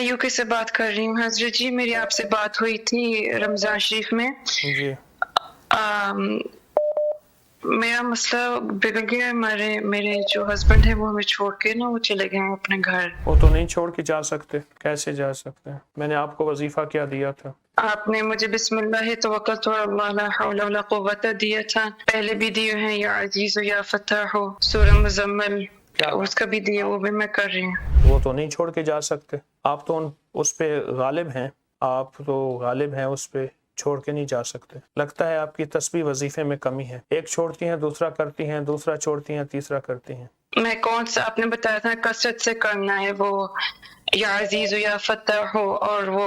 मैं यूके से बात कर रही हूँ हजरत जी। मेरी आपसे बात हुई थी रमज़ान शरीफ में जी। मेरा मसला बिगड़ गया है। मेरे जो हस्बैंड है वो हमें छोड़ के ना वो चले गए हैं अपने घर। वो तो नहीं छोड़ के जा सकते, कैसे जा सकते हैं? मैंने आपको वजीफा क्या दिया था? आपने मुझे बिस्मिल्लाह तवक्कलतु अला ला हौला वला कुव्वता दिया था, पहले भी दिए हैं या अजीज हो या फतह हो, सूरह मुज़म्मिल उसका भी दिया, वो भी मैं कर रही हूँ। वो तो नहीं छोड़ के जा सकते, आप तो उस पे गालिब हैं, आप तो गालिब हैं, उस पे छोड़ के नहीं जा सकते। लगता है आपकी तस्बीह वजीफे में कमी है, एक छोड़ती हैं दूसरा करती हैं, दूसरा छोड़ती हैं तीसरा करती हैं। मैं कौन सा आपने बताया था कसरत से करना है, वो या अजीज हो या फतह हो और वो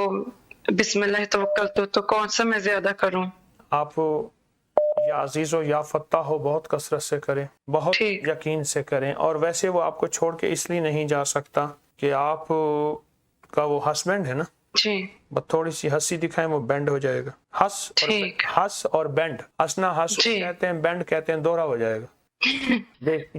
बिस्मिल्लाह तवक्कलतु, तो कौन सा मैं ज्यादा करूं? आप या अजीज हो या फत्ता हो बहुत कसरत से करें, बहुत यकीन से करें। और वैसे वो आपको छोड़ के इसलिए नहीं जा सकता कि आप का वो हस्बैंड है ना जी, बस थोड़ी सी हंसी दिखाएं वो बैंड हो जाएगा। हंस और बैंड, हंसना हंस कहते हैं, बैंड कहते हैं, दोहरा हो जाएगा।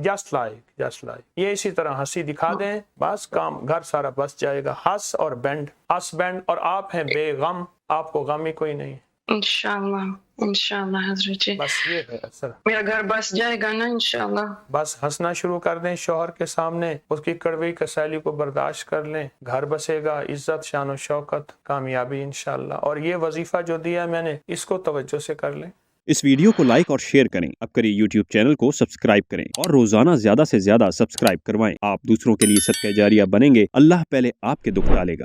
जस्ट लाइक ये इसी तरह हंसी दिखा दें, बस काम घर सारा बस जाएगा। हंस और बैंड, हंस बैंड, और आप हैं बेगम, आपको गम ही कोई नहीं। इंशाल्लाह हजरत जी, बस ये है असर। मेरा घर बस जाएगा ना इंशाल्लाह। बस हंसना शुरू कर दें शौहर के सामने, उसकी कड़वी कसैली को बर्दाश्त कर लें, घर बसेगा, इज्जत शान और शौकत, कामयाबी इंशाल्लाह। और ये वजीफा जो दिया मैंने, इसको तवज्जो से कर लें। इस वीडियो को लाइक और शेयर करें, अब करिए YouTube चैनल को सब्सक्राइब करें और रोजाना ज्यादा से ज्यादा सब्सक्राइब करवाएं। आप दूसरों के लिए सदका जारिया बनेंगे, अल्लाह पहले आपके दुख टालेगा।